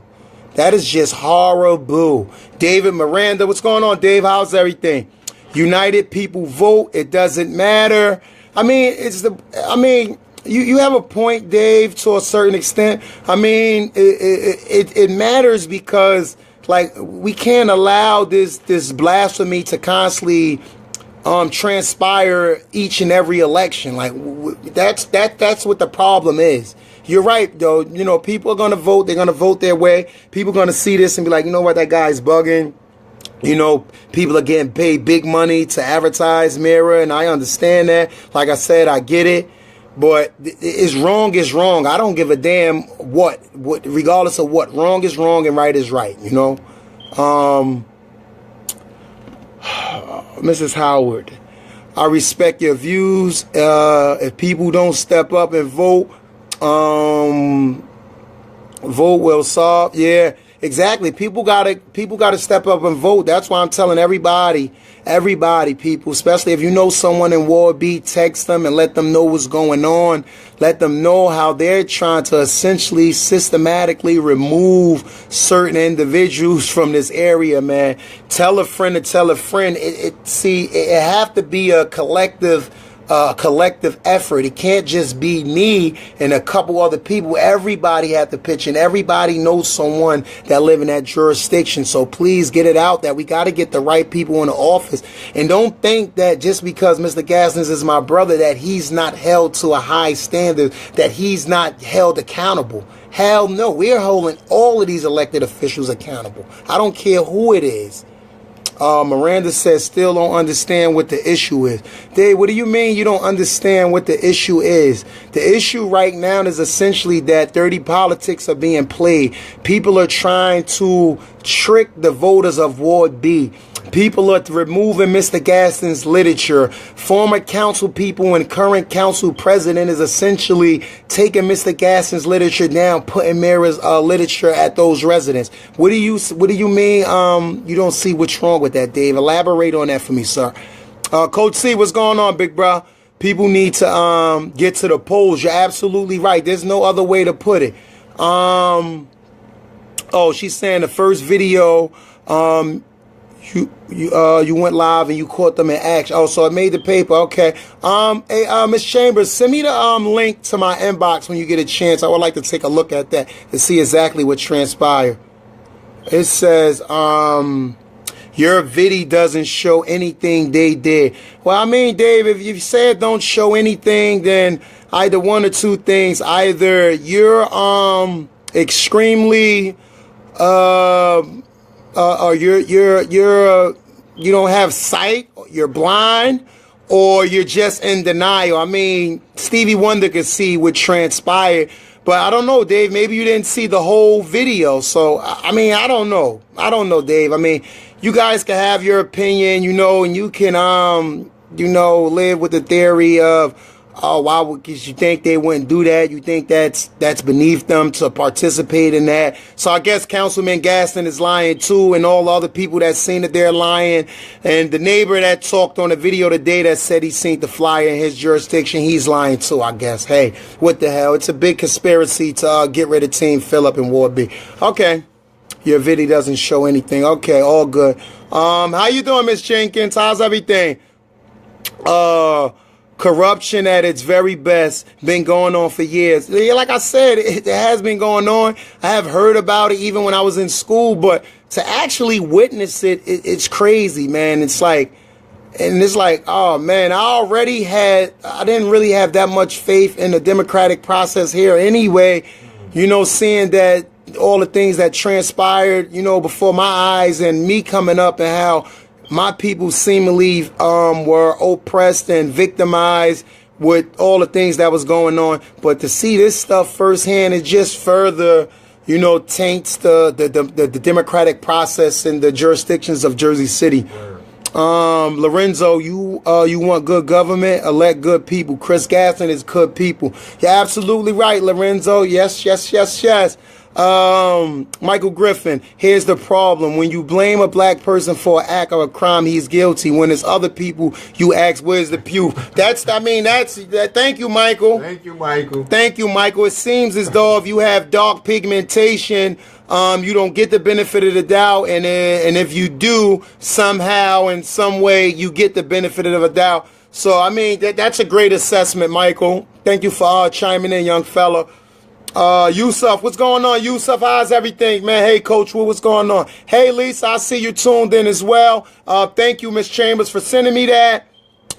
That is just horrible. David Miranda, what's going on, Dave? How's everything? United people vote. It doesn't matter. I mean, you have a point, Dave, to a certain extent. I mean, it matters because, like, we can't allow this blasphemy to constantly transpire each and every election. Like, that's what the problem is. You're right, though. You know, people are going to vote. They're going to vote their way. People are going to see this and be like, you know what, that guy's bugging. You know, people are getting paid big money to advertise Mirror, and I understand that. Like I said, I get it. But it's wrong is wrong. I don't give a damn what regardless of what. Wrong is wrong and right is right, you know. Mrs. Howard, I respect your views. If people don't step up and vote will solve. Yeah, exactly. People gotta step up and vote. That's why I'm telling everybody, people, especially if you know someone in Ward B, text them and let them know what's going on. Let them know how they're trying to essentially systematically remove certain individuals from this area, man. Tell a friend to tell a friend. It have to be a collective effort. It can't just be me and a couple other people. Everybody have to pitch in. Everybody knows someone that live in that jurisdiction. So please get it out that we got to get the right people in the office. And don't think that just because Mr. Gaskins is my brother that he's not held to a high standard, that he's not held accountable. Hell no. We're holding all of these elected officials accountable. I don't care who it is. Miranda says, still don't understand what the issue is. Dave, what do you mean you don't understand what the issue is? The issue right now is essentially that dirty politics are being played. People are trying to trick the voters of Ward B. People are removing Mr. Gaston's literature. Former council people and current council president is essentially taking Mr. Gaston's literature down, putting Mara's literature at those residents. What do you mean you don't see what's wrong with that, Dave? Elaborate on that for me, sir. Coach C, what's going on, big bro? People need to get to the polls. You're absolutely right. There's no other way to put it. Oh, she's saying the first video, you went live and you caught them in action. Oh, so it made the paper. Okay. Hey, Miss Chambers, send me the link to my inbox when you get a chance. I would like to take a look at that to see exactly what transpired. It says, your video doesn't show anything they did. Well, I mean, Dave, if you said don't show anything, then either one or two things. Either you're extremely or you don't have sight, you're blind, or you're just in denial. I mean, Stevie Wonder could see what transpired, But I don't know, Dave. Maybe you didn't see the whole video. So, I mean, I don't know. I don't know, Dave. I mean, you guys can have your opinion, you know, and you can, you know, live with the theory of, oh, why would you think they wouldn't do that? You think that's beneath them to participate in that? So I guess Councilman Gaston is lying too, and all the other people that seen it, they're lying. And the neighbor that talked on the video today that said he seen the flyer in his jurisdiction, he's lying too, I guess. Hey, what the hell? It's a big conspiracy to get rid of Team Phillip and Ward B. Okay. Your video doesn't show anything. Okay, all good. How you doing, Miss Jenkins? How's everything? Corruption at its very best, been going on for years. Like I said, it has been going on. I have heard about it even when I was in school, but to actually witness it, it's crazy, man. It's like, oh man, I didn't really have that much faith in the democratic process here anyway, you know, seeing that all the things that transpired, you know, before my eyes, and me coming up, and how my people seemingly were oppressed and victimized with all the things that was going on. But to see this stuff firsthand, it just further, you know, taints the democratic process in the jurisdictions of Jersey City. Lorenzo, you want good government, elect good people. Chris Gaston is good people. You're absolutely right, Lorenzo. Yes. Michael Griffin, here's the problem. When you blame a black person for an act or a crime, he's guilty. When it's other people, you ask, where's the proof? Thank you, Michael. Thank you, Michael. It seems as though if you have dark pigmentation, you don't get the benefit of the doubt. And if you do, somehow, in some way, you get the benefit of the doubt. So, I mean, that's a great assessment, Michael. Thank you for chiming in, young fella. Yusuf, what's going on? Yusuf, how's everything, man? Hey, Coach Wu, what's going on? Hey, Lisa, I see you tuned in as well. Thank you, Miss Chambers, for sending me that.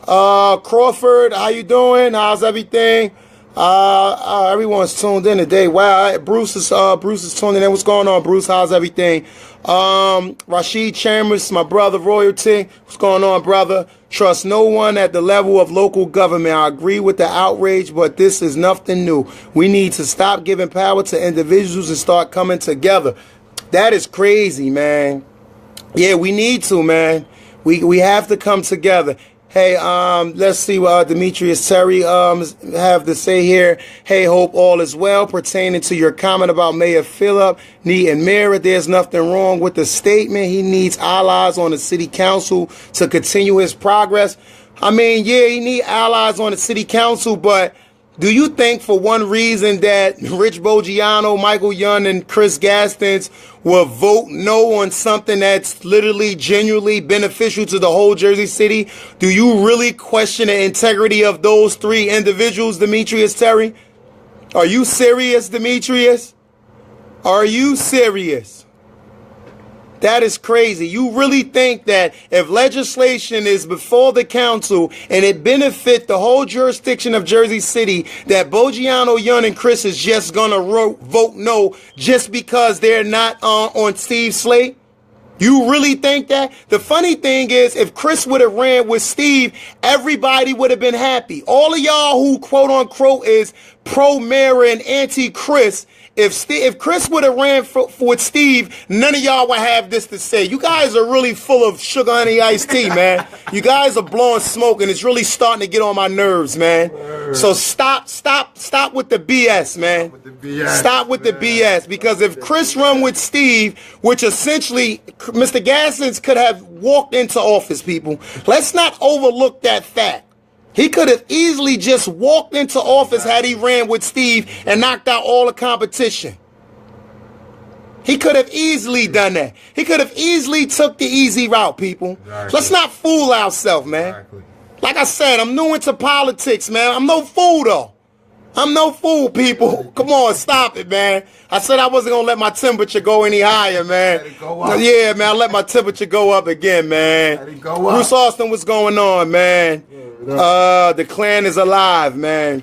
Crawford, how you doing? How's everything? Everyone's tuned in today. Wow, Bruce is tuning in. What's going on, Bruce? How's everything? Rashid Chambers, my brother, Royalty. What's going on, brother? Trust no one at the level of local government. I agree with the outrage, but this is nothing new. We need to stop giving power to individuals and start coming together. That is crazy, man. Yeah, we need to, man. We have to come together. Hey, let's see what Demetrius Terry have to say here. Hey, hope all is well. Pertaining to your comment about Mayor Phillip needing Mira, there's nothing wrong with the statement. He needs allies on the city council to continue his progress. I mean, yeah, he needs allies on the city council, but do you think for one reason that Rich Bogiano, Michael Young, and Chris Gastons will vote no on something that's literally genuinely beneficial to the whole Jersey City? Do you really question the integrity of those three individuals, Demetrius Terry? Are you serious, Demetrius? Are you serious? That is crazy. You really think that if legislation is before the council and it benefit the whole jurisdiction of Jersey City, that Bogiano, Young, and Chris is just going to vote no just because they're not on Steve's slate? You really think that? The funny thing is, if Chris would have ran with Steve, everybody would have been happy. All of y'all who quote unquote is pro-mayor and anti-Chris, if Chris would have ran with Steve, none of y'all would have this to say. You guys are really full of sugar honey iced tea, man. You guys are blowing smoke, and it's really starting to get on my nerves, man. So stop with the BS, man. Stop with the BS, because if Chris run with Steve, which essentially Mr. Gassens could have walked into office, people. Let's not overlook that fact. He could have easily just walked into office had he ran with Steve and knocked out all the competition. He could have easily done that. He could have easily took the easy route, people. Exactly. Let's not fool ourselves, man. Exactly. Like I said, I'm new into politics, man. I'm no fool, though. I'm no fool, people. Come on, stop it, man. I said I wasn't going to let my temperature go any higher, man. Let it go up. Yeah, man, I let my temperature go up again, man. Let it go up. Bruce Austin, what's going on, man? The clan is alive, man.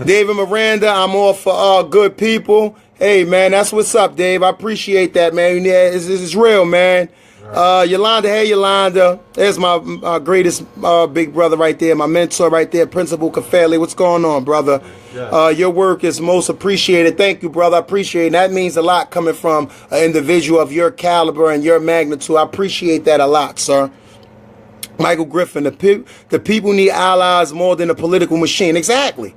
David Miranda, I'm all for good people. Hey, man, that's what's up, Dave. I appreciate that, man. Yeah, it's real, man. Yolanda, hey Yolanda. There's my greatest big brother right there, my mentor right there, Principal Kafeli. What's going on, brother? Your work is most appreciated. Thank you, brother. I appreciate it. That means a lot coming from an individual of your caliber and your magnitude. I appreciate that a lot, sir. Michael Griffin, the people need allies more than the political machine. Exactly.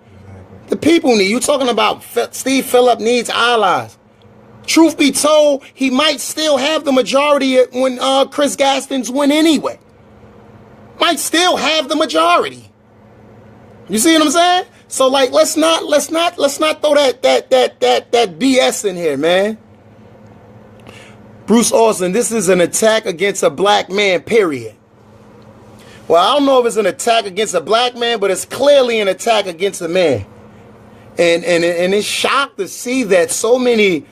The people need. You're talking about Steve Phillip needs allies. Truth be told, he might still have the majority when Chris Gastins win anyway. Might still have the majority. You see what I'm saying? So like, let's not throw that BS in here, man. Bruce Austin, this is an attack against a black man, period. Well, I don't know if it's an attack against a black man, but it's clearly an attack against a man. And it's shocked to see that so many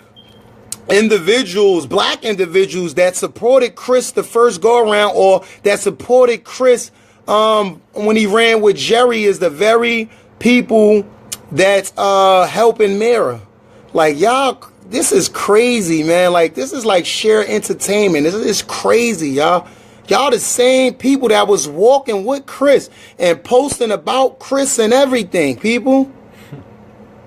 individuals, black individuals that supported Chris the first go around, or that supported Chris when he ran with Jerry, is the very people that's helping Mira. Like, y'all, this is crazy, man. Like, this is like sheer entertainment. This is crazy, y'all. Y'all the same people that was walking with Chris and posting about Chris and everything, people.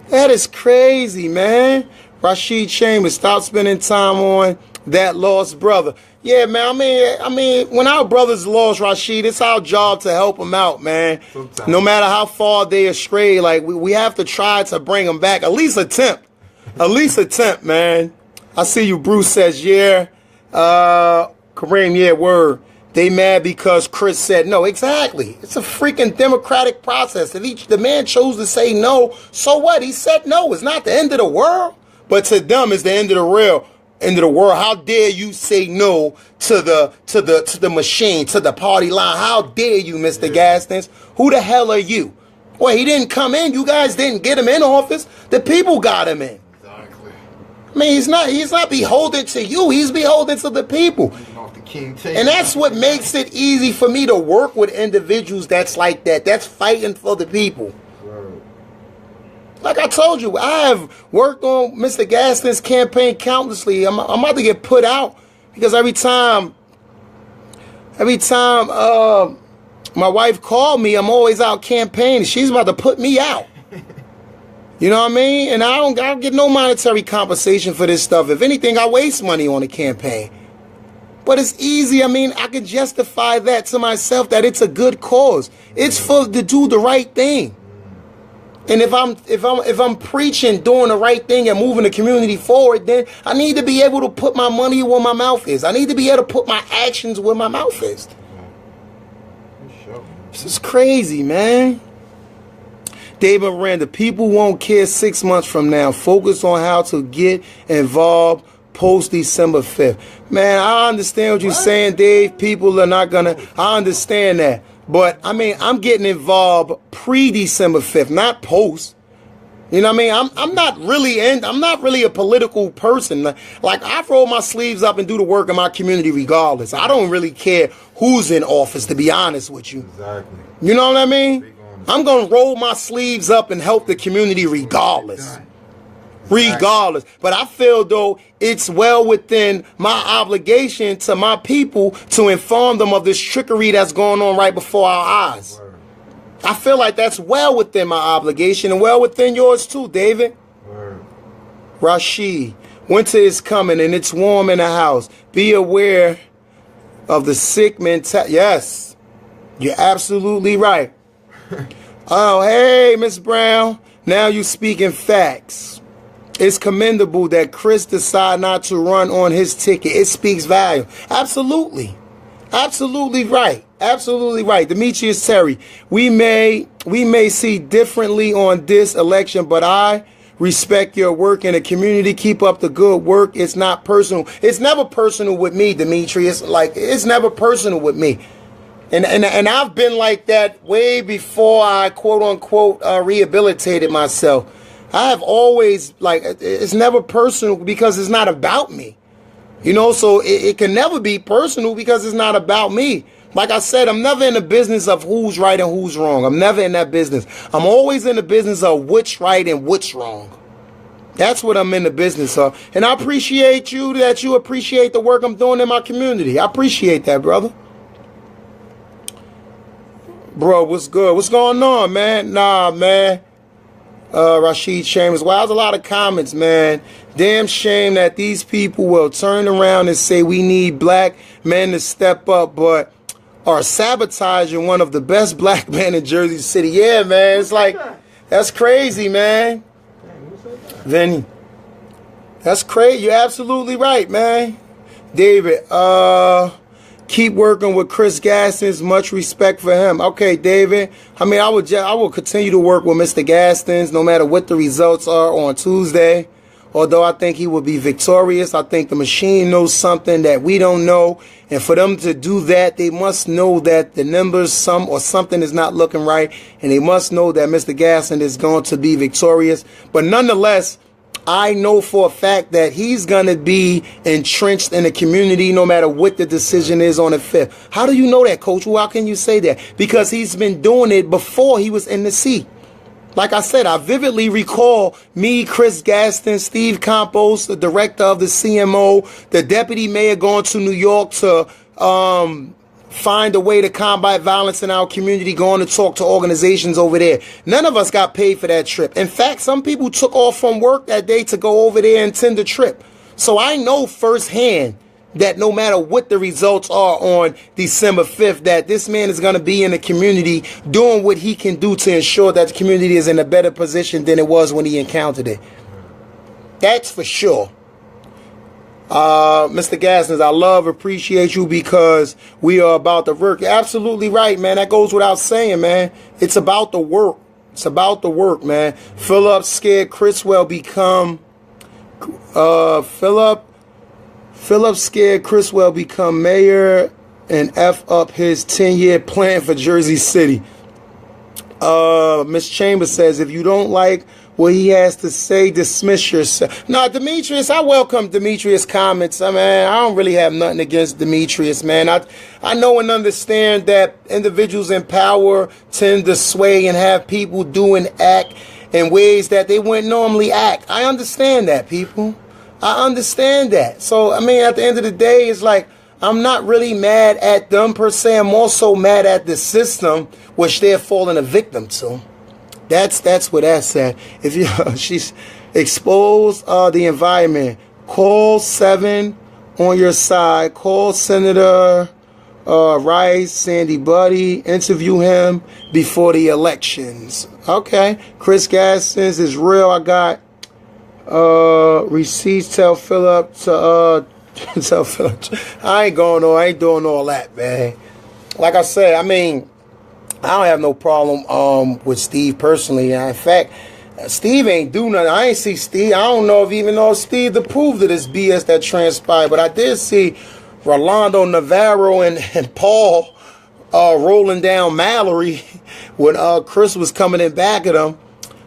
That is crazy, man. Rashid Chambers, stop spending time on that lost brother. Yeah, man, I mean, when our brothers lost, Rashid, it's our job to help them out, man. Sometimes. No matter how far they astray, like, we have to try to bring them back. At least attempt. At least attempt, man. I see you, Bruce says, yeah. Kareem, yeah, word. They mad because Chris said no. Exactly. It's a freaking democratic process. If the man chose to say no, so what? He said no. It's not the end of the world. But to them, it's the end of the world. How dare you say no to the machine, to the party line? How dare you, Mr. Gastins? Who the hell are you? Well, he didn't come in. You guys didn't get him in office. The people got him in. Exactly. I mean, he's not beholden to you. He's beholden to the people. And that's what makes it easy for me to work with individuals that's like that. That's fighting for the people. Like I told you, I have worked on Mr. Gaston's campaign countlessly. I'm about to get put out because every time my wife called me, I'm always out campaigning. She's about to put me out. You know what I mean? And I don't get no monetary compensation for this stuff. If anything, I waste money on the campaign. But it's easy. I mean, I can justify that to myself that it's a good cause. It's to do the right thing. And if I'm preaching, doing the right thing and moving the community forward, then I need to be able to put my money where my mouth is. I need to be able to put my actions where my mouth is. This is crazy, man. David Miranda, people won't care 6 months from now. Focus on how to get involved post December 5th. Man, I understand what you're saying, Dave. People are not gonna. I understand that. But, I mean, I'm getting involved pre-December 5th, not post. You know what I mean? I'm not really a political person. Like, I roll my sleeves up and do the work in my community regardless. I don't really care who's in office, to be honest with you. Exactly. You know what I mean? I'm going to roll my sleeves up and help the community regardless. Regardless. But I feel, though, it's well within my obligation to my people to inform them of this trickery that's going on right before our eyes. Word. I feel like that's well within my obligation and well within yours too, David. Word. Rashid, winter is coming and it's warm in the house. Be aware of the sick mentality. Yes, you're absolutely right. Oh, hey, Miss Brown. Now you speaking facts. It's commendable that Chris decided not to run on his ticket. It speaks volume. Absolutely. Absolutely right. Absolutely right. Demetrius Terry, we may see differently on this election, but I respect your work in the community. Keep up the good work. It's not personal. It's never personal with me, Demetrius. Like, it's never personal with me. And I've been like that way before I, quote unquote, rehabilitated myself. I have always, like, it's never personal because it's not about me. You know, so it can never be personal because it's not about me. Like I said, I'm never in the business of who's right and who's wrong. I'm never in that business. I'm always in the business of what's right and what's wrong. That's what I'm in the business of. And I appreciate you that you appreciate the work I'm doing in my community. I appreciate that, brother. Bro, what's good? What's going on, man? Nah, man. Rashid Chambers. Wow, there's a lot of comments, man. Damn shame that these people will turn around and say we need black men to step up, but are sabotaging one of the best black men in Jersey City. Yeah, man. It's like, that's crazy, man. Vinny. That's crazy. You're absolutely right, man. David, keep working with Chris Gastons. Much respect for him. Okay, David. I mean, I will continue to work with Mr. Gastons no matter what the results are on Tuesday. Although I think he will be victorious. I think the machine knows something that we don't know. And for them to do that, they must know that the numbers, something is not looking right. And they must know that Mr. Gaston is going to be victorious. But nonetheless, I know for a fact that he's going to be entrenched in the community no matter what the decision is on the 5th. How do you know that, Coach? Well, how can you say that? Because he's been doing it before he was in the seat. Like I said, I vividly recall me, Chris Gaston, Steve Campos, the director of the CMO, the deputy mayor going to New York to find a way to combat violence in our community, going to talk to organizations over there. None of us got paid for that trip. In fact, some people took off from work that day to go over there and attend the trip. So I know firsthand that no matter what the results are on December 5th, that this man is going to be in the community doing what he can do to ensure that the community is in a better position than it was when he encountered it. That's for sure. Mr. Gaston, I appreciate you because we are about the work. You're absolutely right, man. That goes without saying, man. It's about the work. It's about the work, man. Philip scared Criswell become Philip scared Criswell become mayor and F up his 10-year plan for Jersey City. Miss Chambers says, if you don't like what he has to say, dismiss yourself. No, Demetrius, I welcome Demetrius' comments. I mean, I don't really have nothing against Demetrius, man. I know and understand that individuals in power tend to sway and have people do and act in ways that they wouldn't normally act. I understand that, people. I understand that. So, I mean, at the end of the day, it's like, I'm not really mad at them per se. I'm also mad at the system, which they're falling a victim to. That's what that said. If you, she's exposed the environment. Call 7 on your side. Call Senator Rice, Sandy Buddy. Interview him before the elections. Okay. Chris Gastons is real. I got receipts. Tell Philip to tell Philip. I ain't doing all that, man. Like I said, I mean, I don't have no problem with Steve personally. In fact, Steve ain't do nothing. I ain't see Steve. I don't know if even know Steve approved of this BS that transpired, but I did see Rolando Navarro and Paul rolling down Mallory when Chris was coming in back of them.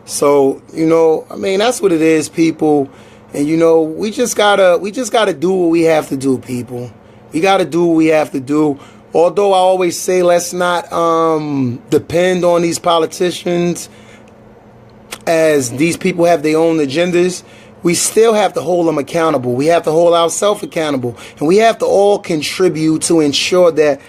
So, you know, I mean, that's what it is, people. And, you know, we just gotta do what we have to do, people. We gotta do what we have to do. Although I always say let's not depend on these politicians, as these people have their own agendas. We still have to hold them accountable. We have to hold ourselves accountable. And we have to all contribute to ensure that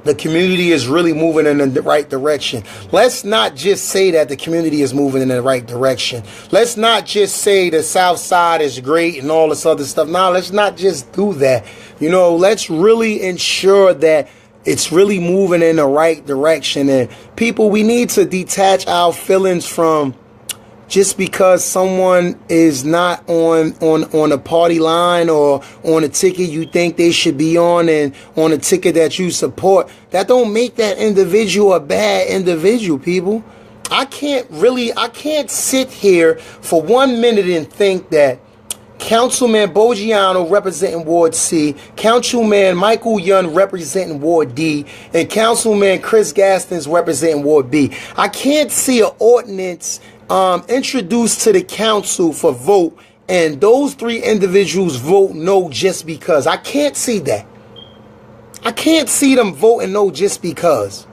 the community is really moving in the right direction. Let's not just say that the community is moving in the right direction. Let's not just say the South Side is great and all this other stuff. No, let's not just do that. You know, let's really ensure that it's really moving in the right direction. And people, we need to detach our feelings from just because someone is not on a party line or on a ticket you think they should be on and on a ticket that you support, that don't make that individual a bad individual, people. I can't sit here for 1 minute and think that Councilman Bogiano representing Ward C, Councilman Michael Young representing Ward D, and Councilman Chris Gastons representing Ward B. I can't see an ordinance introduced to the council for vote and those 3 individuals vote no just because. I can't see that. I can't see them voting no just because.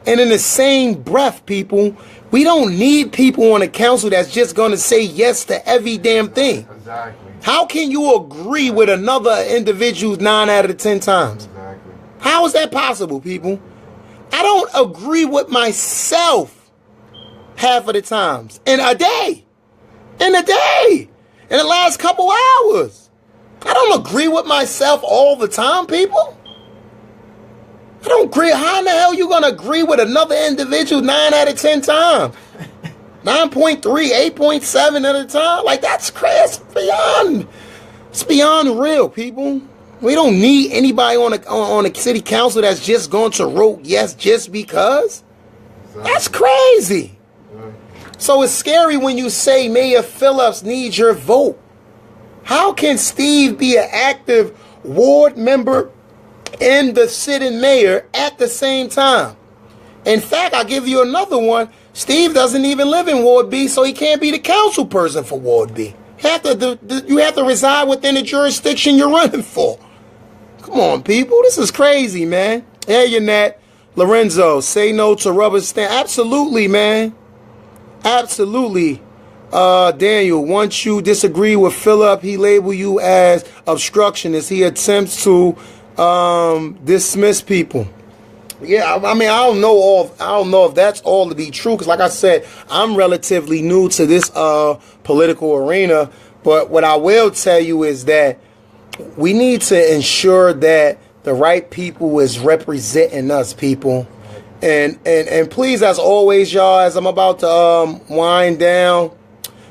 And in the same breath, people, we don't need people on the council that's just going to say yes to every damn thing. Exactly. How can you agree with another individual 9 out of the 10 times? Exactly. How is that possible, people? I don't agree with myself half of the times. In a day. In the last couple hours. I don't agree with myself all the time, people. I don't agree. How in the hell you going to agree with another individual 9 out of 10 times? 9.3, 8.7 at a time? Like, that's crazy. It's beyond real, people. We don't need anybody on the city council that's just going to vote yes just because. Exactly. That's crazy. So it's scary when you say Mayor Phillips needs your vote. How can Steve be an active ward member and the sitting mayor at the same time? In fact, I'll give you another one. Steve doesn't even live in Ward B, so he can't be the council person for Ward B. You have to reside within the jurisdiction you're running for. Come on, people. This is crazy, man. Hey, Yannette. Lorenzo, say no to rubber stamp. Absolutely, man. Absolutely. Daniel, once you disagree with Philip, he label you as obstructionist. He attempts to dismiss people. Yeah, I mean, I don't know if that's all to be true, because like I said, I'm relatively new to this political arena. But what I will tell you is that we need to ensure that the right people is representing us, people. And please, as always, y'all, as I'm about to wind down,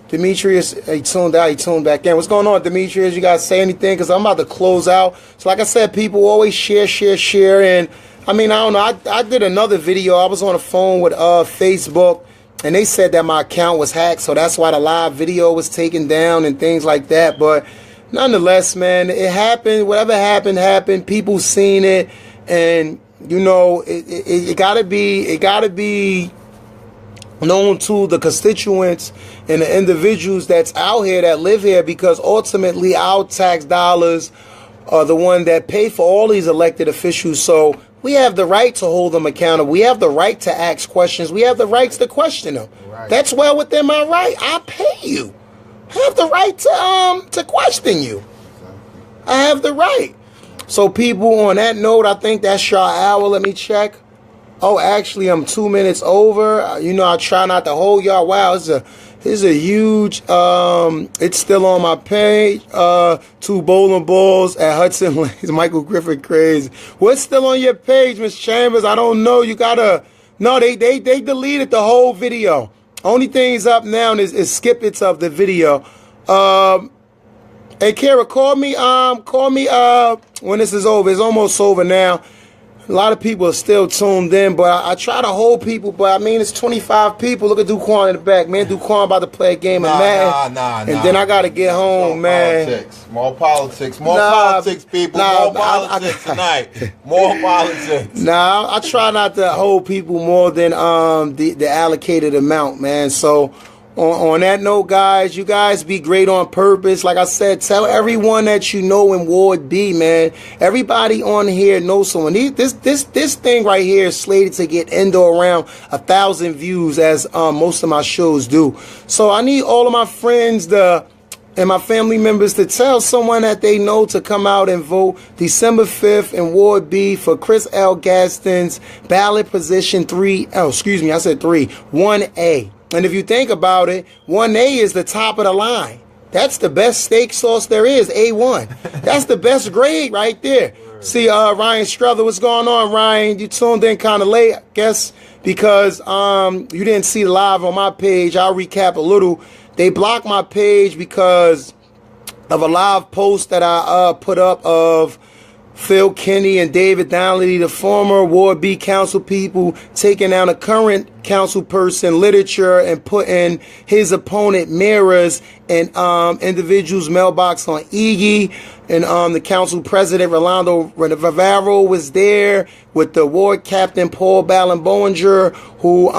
Demetrius, he tuned out, he tuned back in. What's going on, Demetrius? You guys say anything? Because I'm about to close out. So like I said, people always share. And I mean, I don't know. I did another video. I was on the phone with Facebook, and they said that my account was hacked. So that's why the live video was taken down and things like that. But nonetheless, man, it happened. Whatever happened. People seen it. And, you know, it gotta be known to the constituents and the individuals that's out here that live here, because ultimately our tax dollars are the one that pay for all these elected officials. So we have the right to hold them accountable. We have the right to ask questions. We have the rights to question them. Right. That's well within my right. I pay you. I have the right to question you. I have the right. So people, on that note, I think that's your hour. Let me check. Oh, actually, I'm 2 minutes over. You know, I try not to hold y'all. Wow, it's a huge, it's still on my page. 2 bowling balls at Hudson Lanes. Michael Griffin crazy. What's still on your page, Miss Chambers? I don't know. You gotta, no, they deleted the whole video. Only thing's up now is snippets of the video. Hey, Kara, call me when this is over. It's almost over now. A lot of people are still tuned in, but I try to hold people. But I mean, it's 25 people. Look at Duquan in the back, man. Duquan about to play a game of Madden. And then I got to get home, man. More politics, people. More politics tonight. More politics. I try not to hold people more than the allocated amount, man. So on that note, guys, you guys be great on purpose. Like I said, tell everyone that you know in Ward B, man. Everybody on here knows someone. This thing right here is slated to get around 1,000 views, as most of my shows do. So I need all of my friends and my family members to tell someone that they know to come out and vote December 5th in Ward B for Chris L. Gaston's ballot position 3. Oh, excuse me, I said 3. 1A. And if you think about it, 1A is the top of the line. That's the best steak sauce there is, A1. That's the best grade right there. See, Ryan Struther, what's going on, Ryan? You tuned in kind of late, I guess, because you didn't see live on my page. I'll recap a little. They blocked my page because of a live post that I put up of Phil Kinney and David Donnelly, the former Ward B council people, taking down a current council person, Literature, and putting his opponent Mirrors in individuals' mailbox on Iggy. And the council president, Rolando Rivero, was there with the ward captain, Paul Ballen-Bowinger, who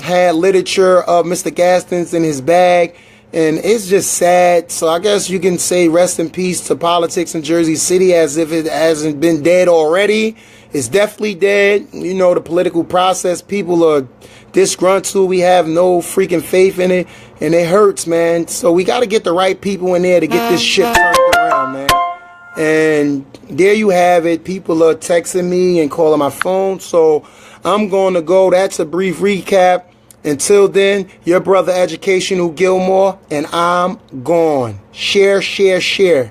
had Literature of Mr. Gaston's in his bag. And it's just sad. So I guess you can say rest in peace to politics in Jersey City as if it hasn't been dead already. It's definitely dead. You know, the political process, people are disgruntled. We have no freaking faith in it. And it hurts, man. So we got to get the right people in there to get this shit turned around, man. And there you have it. People are texting me and calling my phone. So I'm going to go. That's a brief recap. Until then, your brother Educational Gilmore, and I'm gone. Share, share, share.